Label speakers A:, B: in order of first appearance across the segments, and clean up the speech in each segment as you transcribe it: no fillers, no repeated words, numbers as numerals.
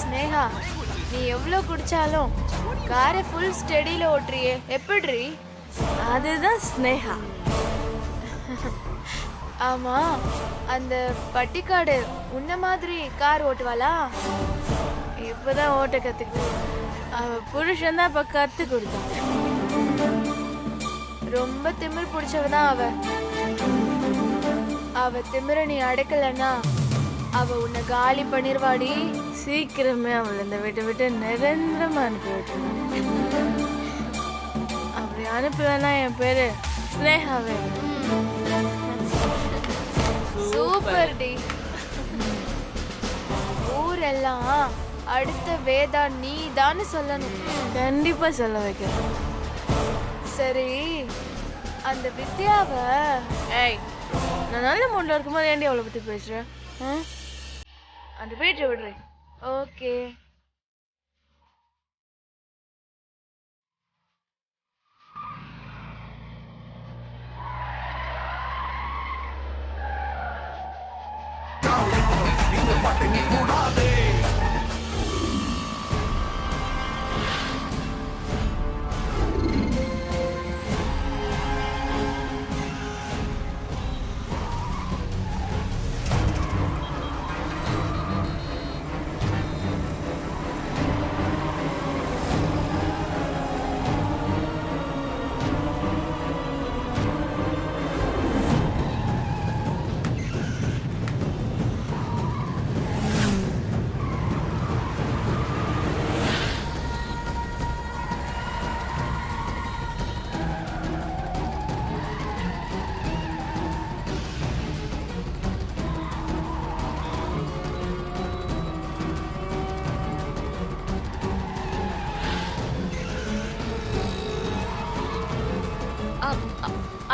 A: ஸ்னேகா, நீ எவ்வளவு குடிச்சாலும் காரை ஃபுல் ஸ்டெடியில ஓட்டுறியே, எப்படி?
B: அதுதான் ஸ்னேகா.
A: ஆமா, அந்த பட்டிக்காடு உன்ன மாதிரி கார் ஓட்டுவாளா?
B: இப்பதான் ஓட்ட கத்துக்கிட்டு அவ புருஷன் தான் இப்ப கத்து கொடுத்தான்.
A: ரொம்ப திமிர் பிடிச்சவதான் அவ. அவ திமிர நீ அடைக்கலன்னா அவ உன்னை காலி பண்ணிருவாடி.
B: சீக்கிரமே அவளை இந்த வீட்டை விட்டு நிரந்தரமா அனுப்பி விட்டுருவேன். அப்படி அனுப்புவேன்னா என் பேரு ஸ்னேகாவே.
A: Super D. ஊரெல்லாம் அடுத்த வேதா நீ தான்னு சொல்லணும்.
B: கண்டிப்பா சொல்ல வைக்கிறேன்.
A: சரி, அந்த வித்யாவ
B: ஏய், நான் நல்ல மூட்ல இருக்கும்போது ஏன்டி அவளை பத்தி பேசுறேன்? அந்த பேச்சை விடுறேன்.
A: ஓகே.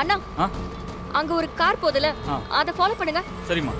C: அண்ணா, அங்க ஒரு கார் போதுல, அத ஃபாலோ பண்ணுங்க.
D: சரிம்மா.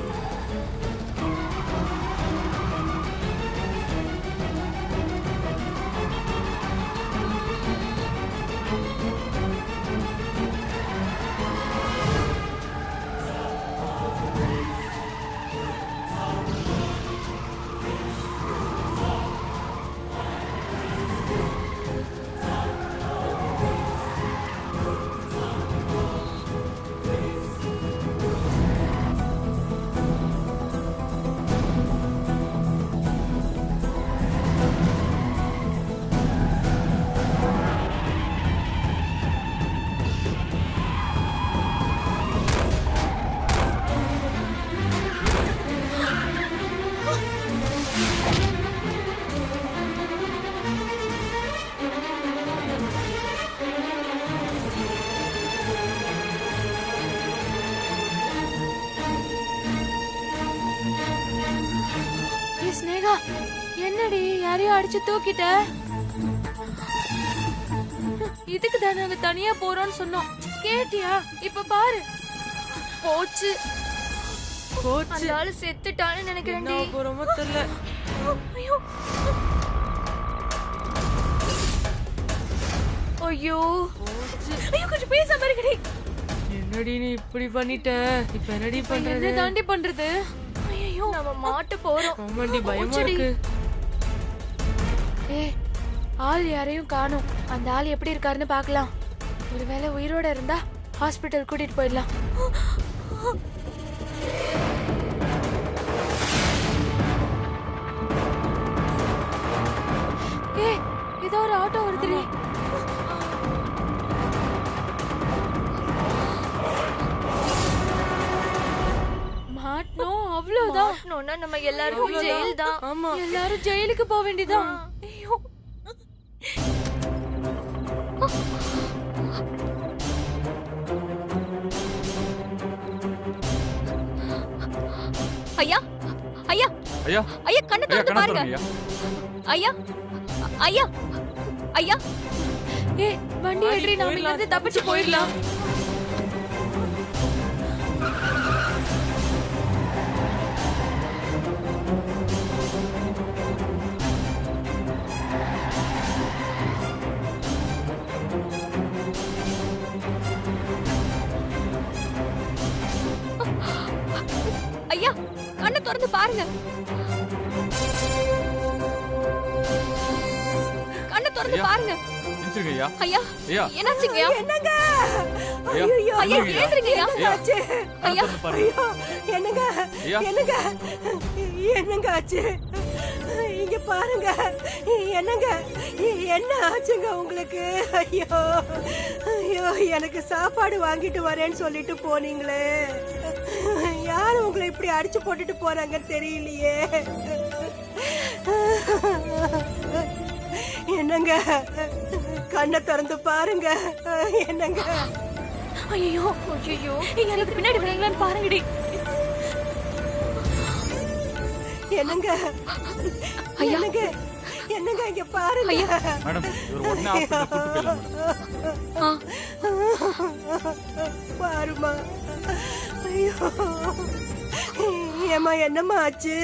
A: ஸ்னேகா, என்னடி யாரையும் அடிச்சு தூக்கிட்ட? இதுக்கு தானே நாங்க தனியா போறோம்னு சொன்னோம், கேட்டியா? இப்ப பாரு, போச்சு. அந்த ஆளு செத்துட்டான்னு நினைக்கிறேன்.
B: ரொம்ப தெரியல.
A: ஐயோ, ஐயோ, கொஞ்சம் பேசாம இருக்கடி.
B: என்னடி நீ இப்படி பண்ணிட்ட? இப்ப என்னடி பண்றது?
A: என்ன தாண்டி பண்றது? ஐயோ, நம்ம மாட்ட போறோம்.
B: ஆமாண்டி, பயமா இருக்கு.
A: ஏய், ஆள் யாரையும் காணோம். அந்த ஆள் எப்படி இருக்காருன்னு பார்க்கலாம். ஒருவேளை உயிரோட இருந்தா ஹாஸ்பிட்டல் கூட்டிட்டு போயிடலாம். ஏய், ஏதோ ஒரு ஆட்டோ வருதுடி. மாட்டணும், அவ்வளவுதான். நம்ம எல்லாரும் ஜெயில் தான்.
B: ஆமா,
A: எல்லாரும் ஜெயிலுக்கு போக வேண்டியதான். ஐயோ,
C: ஐயா, ஐயா,
D: ஐயா,
C: ஐயா, கண்ணை திறந்து பாருங்க. ஐயா, ஐயா, ஐயா.
A: ஏய், வண்டி ஏறி நாம இங்க இருந்து தப்பிச்சு போயிடலாம்.
C: ஐயா, கண்ணை திறந்து பாருங்க. திறந்து பாருங்க.
D: எந்திரிங்க ஐயா.
C: ஐயா
D: ஐயா.
C: என்னாச்சுங்க?
E: என்னங்க?
D: ஐயா.
C: ஐயா எழுந்திருங்க ஐயா.
E: ஆச்சு?
C: ஐயா
E: ஐயோ, என்னங்க?
D: ஐயா.
E: என்னங்க? என்னங்க ஆச்சு? இங்க பாருங்க. என்னங்க? என்ன ஆச்சுங்க உங்களுக்கு? ஐயோ ஐயோ, எனக்கு சாப்பாடு வாங்கிட்டு வரேன்னு சொல்லிட்டு போனீங்களே, யாரு உங்களை இப்படி அடிச்சு போட்டுட்டு போறாங்கன்னு தெரியலையே. என்னங்க? கண்ணை திறந்து பாருங்க. என்னங்க?
C: ஐயோ ஐயோ எனக்கு பின்னாடி வரீங்களான்னு பாருங்கடி.
E: என்னங்க? என்னங்க? என்னங்க இங்க பாருங்க.
D: மேடம் இவர் உடனே ஹாஸ்பிடல் கூட்டி போயிடலாம்.
E: பாருமா. ஐயோ ஏமா, என்னம்மா ஆச்சு?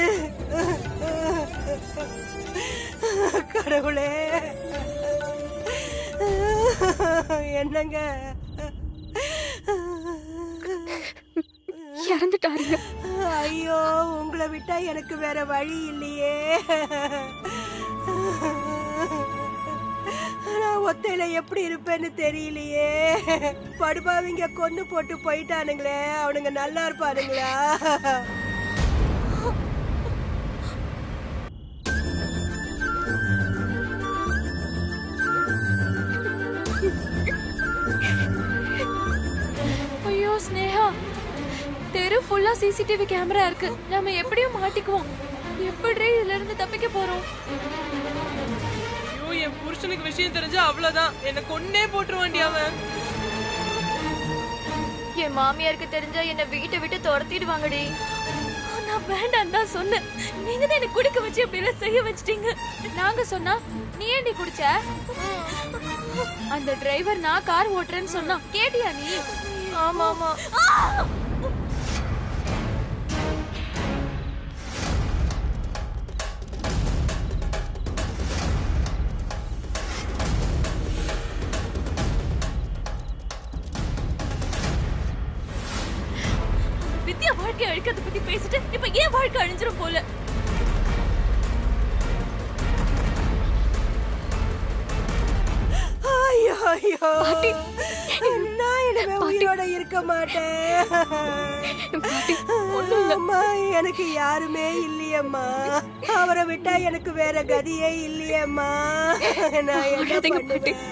E: கடவுளே, என்னங்க?
C: இறந்துட்டாருங்க.
E: ஐயோ, உங்களை விட்டா எனக்கு வேற வழி இல்லையே. நான் ஒத்தையில எப்படி இருப்பேன்னு தெரியலையே. படுபாவிங்க கொன்னு போட்டு போயிட்டானுங்களே, அவனுங்க நல்லா இருப்பானுங்களா?
A: ஐயோ ஸ்னேகா, தெரு ஃபுல்லா சிசிடிவி கேமரா இருக்கு. நாம எப்படியும் மாட்டிக்குவோம். எப்படி இதுல இருந்து தப்பிக்க போறோம்?
B: ஐயோ, என் புருஷனுக்கு விஷயம் தெரிஞ்சா அவ்வளவுதான், என்ன கொன்னே போட்டுருவாண்டி அவன்.
A: என் மாமியாருக்கு தெரிஞ்சா என்ன வீட்டை விட்டு துரத்திடுவாங்கடி. நான் வேண்டாம் தான் சொன்னேன். நீங்க தான் என்ன குடிக்க வச்சு அப்படி எல்லாம் செய்ய வச்சிட்டீங்க. நாங்க சொன்னா நீ ஏன்டி குடிச்ச? அந்த டிரைவர் நான் கார் ஓட்டுறேன்னு சொன்னா கேட்டியா நீ?
B: ஆமா ஆமா.
A: வித்யா வாழ்க்கை அழிக்கிறத பத்தி பேசிட்டு இப்ப ஏன் வாழ்க்கை அழிஞ்சிரும் போல?
E: ஐயோ ஐயோ, நான் இனிமே உயிரோட இருக்க மாட்டேன். அம்மா, எனக்கு யாருமே இல்லையம்மா. அவரை விட்டா எனக்கு வேற கதியே இல்லையம்மா. நான் என்ன பண்ணுவேன்?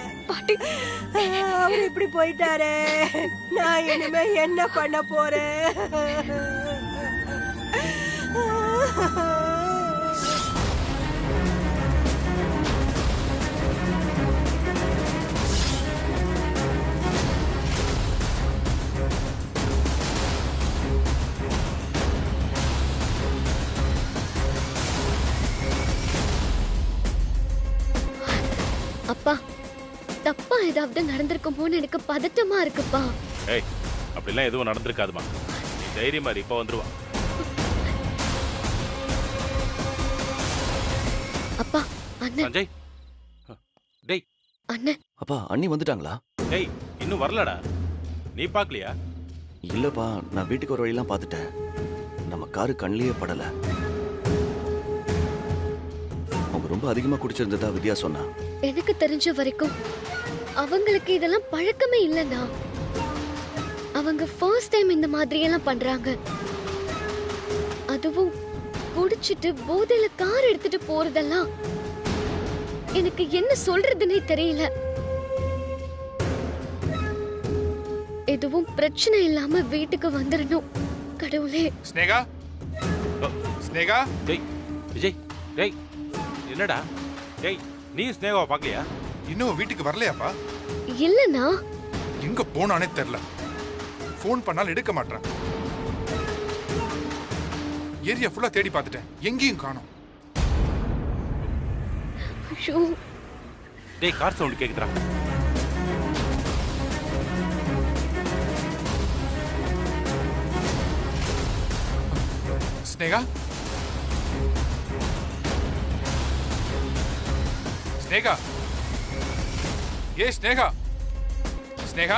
E: அவர் இப்படி போயிட்டாரே, நான் இனிமே என்ன பண்ண போறேன்?
C: அப்பா, தப்பா ஏதாவது நடந்திருக்குமோன்னு எனக்கு பதட்டமா இருக்குப்பா.
F: ஏய், அப்படிலாம் எதுவும் நடந்திருக்காதுமா. நீ தைரியமா இரு, இப்ப வந்துருவா.
C: அப்பா, அண்ணன்.
F: சஞ்சய், டேய்.
C: அண்ணன்.
G: அப்பா, அண்ணி வந்துட்டாங்களா?
F: டேய், இன்னும் வரலடா. நீ பாக்கலையா?
G: இல்லப்பா, நான் வீட்டுக்கு ஒரு வழியெல்லாம் பார்த்துட்டேன். நம்ம காரு கண்ணிலேயே படல. அவங்க ரொம்ப அதிகமா குடிச்சிருந்ததா வித்யா சொன்னா.
C: எனக்கு தெரிஞ்ச வரைக்கும் அவங்களுக்கு இதெல்லாம் பழக்கமே இல்லைண்ணா. அவங்க ஃபர்ஸ்ட் டைம் இந்த மாதிரி எல்லாம் பண்றாங்க. அதுவும் குடிச்சிட்டு போதையில கார் எடுத்துட்டு போறதெல்லாம் எனக்கு என்ன சொல்றதுன்னே தெரியல. எதுவும் பிரச்சனை இல்லாம வீட்டுக்கு வந்துடணும். கடவுளே.
H: ஸ்னேகா, ஸ்னேகா.
F: டேய் விஜய், டேய் என்னடா? டேய், நீ ஸ்னேகாவை பார்க்கலையா?
H: இன்னும் வீட்டுக்கு வரலையாப்பா?
C: இல்லண்ணா.
H: எங்க போனானே தெரியல. போன் பண்ணாலும் எடுக்க மாட்டேன். ஏரியா ஃபுல்லா தேடி பார்த்துட்டேன், எங்கேயும் காணோம்.
F: டேய், கார் சவுண்ட் கேக்குதுடா.
H: ஸ்னேகா, ஸ்னேகா, ஏ ஸ்னேகா, ஸ்னேகா.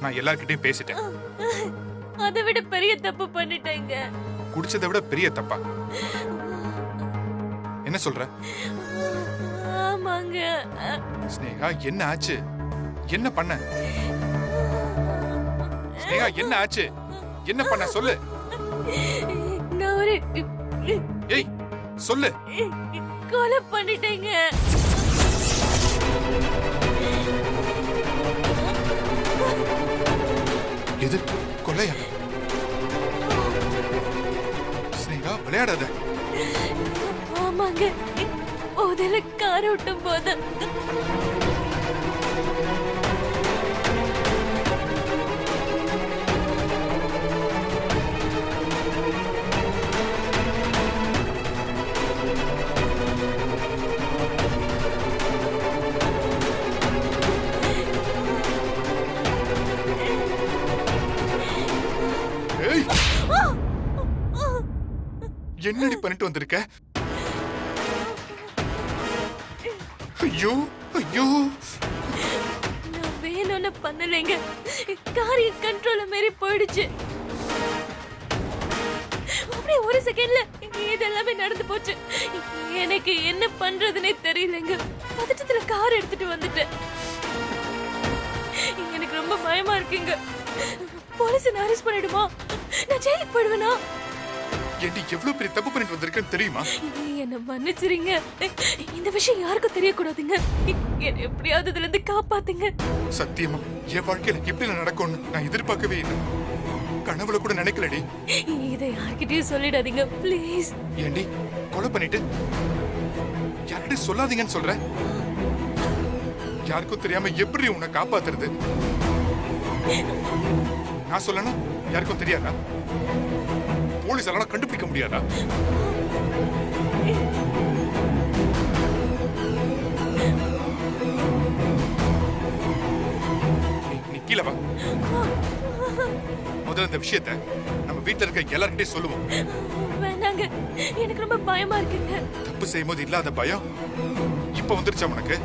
H: நான் எல்லார்கிட்டயும் பேசிட்டேன்.
B: அதை விட பெரிய தப்பு பண்ணிட்டேங்க.
H: குடிச்சதை விட பெரிய தப்பா? என்ன சொல்ற?
B: ஆமாங்க.
H: ஸ்னேகா என்ன ஆச்சு? என்ன பண்ண? ஸ்னேகா என்ன ஆச்சு? என்ன பண்ண சொல்லு.
B: நான் ஒரு
H: ஏய் சொல்லு.
B: கொலை பண்ணிட்டேங்க.
H: எது கொலையா? ஸ்னேகா விளையாடாத.
B: ஆமாங்க, முதல்ல கார் ஓட்டும் போது
H: என்னடி பண்ணிட்டு வந்திருக்க? ஐயோ ஐயோ,
B: நான் வேணும்னு பண்ணலைங்க. கார் கண்ட்ரோல மீறி போயிடுச்சு. அப்படியே ஒரு செகண்ட்ல இதெல்லாமே நடந்து போச்சு. எனக்கு என்ன பண்றதுன்னே தெரியலங்க. பதட்டத்துல கார் எடுத்துட்டு வந்துட்டேன். எனக்கு ரொம்ப பயமா இருக்குங்க. போலீஸ் என்ன அரெஸ்ட் பண்ணிடுமா? நான் ஜெயிலுக்கு போயிடுவேனா?
H: ஏண்டி எவ்வளவு பெரிய தப்பு பண்ணிட்டு வந்திருக்கேன்னு தெரியுமா?
B: என்ன மன்னிச்சிருங்க. இந்த விஷயம் யாருக்கும் தெரியக்கூடாதுங்க. என்ன எப்படியாவது இதுல இருந்து காப்பாத்துங்க.
H: சத்தியமா என் வாழ்க்கையில இப்படி நடக்கும்னு நான் எதிர்பார்க்கவே இல்லை. கனவுல கூட நினைக்கலடி.
B: இதை யார்கிட்டயும் சொல்லிடாதீங்க ப்ளீஸ்.
H: ஏண்டி கொலை பண்ணிட்டு யார்கிட்டயும் சொல்லாதீங்கன்னு சொல்ற? யாருக்கும் தெரியாம எப்படி உன்னை காப்பாத்துறது? நான் சொல்லணும் யாருக்கும் தெரியாதா? போலீஸ் எல்லாம் கண்டுபிடிக்க முடியாதா? நீ கீழே வா. முதல்ல இந்த விஷயத்தை நம்ம வீட்டுல இருக்க எல்லார்கிட்டயும் சொல்லுவோம்.
B: வேணாங்க, எனக்கு ரொம்ப பயமா இருக்குங்க.
H: தப்பு செய்யும் போது இல்லாத பயம் இப்ப வந்துருச்சா உனக்கு?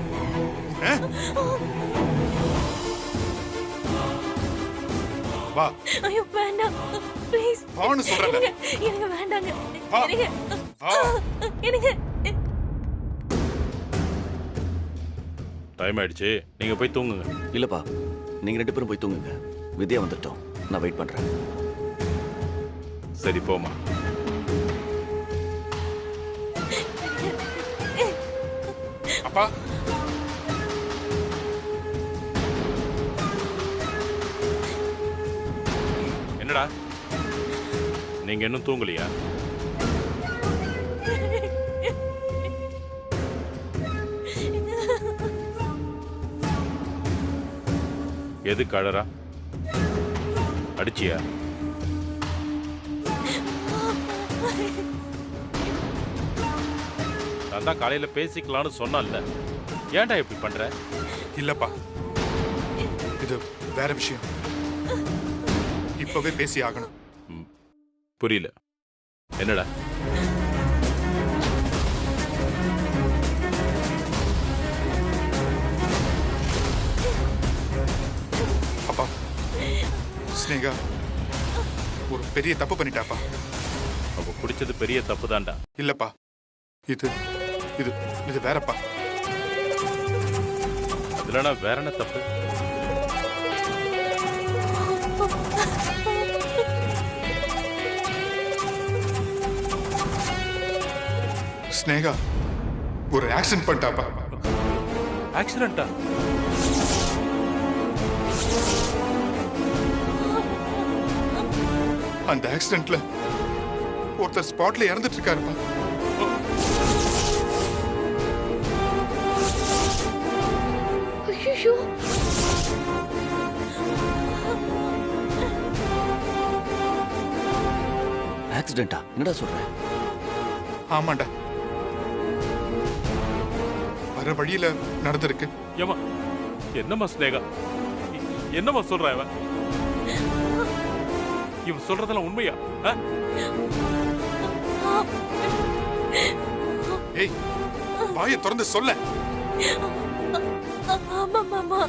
H: வா.
B: ஐயோ வேண்டாம் ப்ளீஸ்.
H: வான்னு சொல்றேன்.
B: எனக்கு வேண்டாங்க.
H: வா.
B: எனக்கு
F: டைம் ஆயிடுச்சு, நீங்க போய் தூங்குங்க.
G: இல்லப்பா, நீங்க 2 பேரும் போய் தூங்குங்க. வித்யா வந்துட்டோம், நான் வெயிட் பண்றேன்.
F: சரி போமா.
H: அப்பா
F: என்னடா நீங்க இன்னும் தூங்கலையா? எது கழறா? அடிச்சியா? நான் தான் காலையில பேசிக்கலாம்னு சொன்னேன்ல, ஏன்டா இப்படி பண்ற?
H: இல்லப்பா, இது வேற விஷயம். இப்பவே பேசி ஆகணும்.
F: புரியல, என்னடா?
H: அப்பா, ஸ்னேகா ஒரு பெரிய தப்பு பண்ணிட்டாப்பா.
F: அவ குடிச்சது பெரிய தப்பு தான்டா.
H: இல்லப்பா, இது இது இது வேறப்பா.
F: அதுலனா வேற என்ன தப்பு?
H: ஸ்னேகா ஒரு ஆக்சிடென்ட் பண்ணிட்டாப்பா.
F: ஆக்சிடென்ட்டா?
H: அந்த ஆக்சிடென்ட்ல ஒருத்தர் ஸ்பாட்ல இறந்துட்டு இருக்காருப்பா.
C: ஐயோ,
G: ஆக்சிடென்ட்டா? என்னடா சொல்ற?
H: ஆமாண்டா, வர வழியில நடந்திருக்கு.
F: ஏமா என்னம்மா ஸ்னேகா, என்னம்மா சொல்ற? இவன் சொல்றதெல்லாம் உண்மையா?
H: ஏய், வாயை திறந்து சொல்ல.
B: ஆமா மாமா.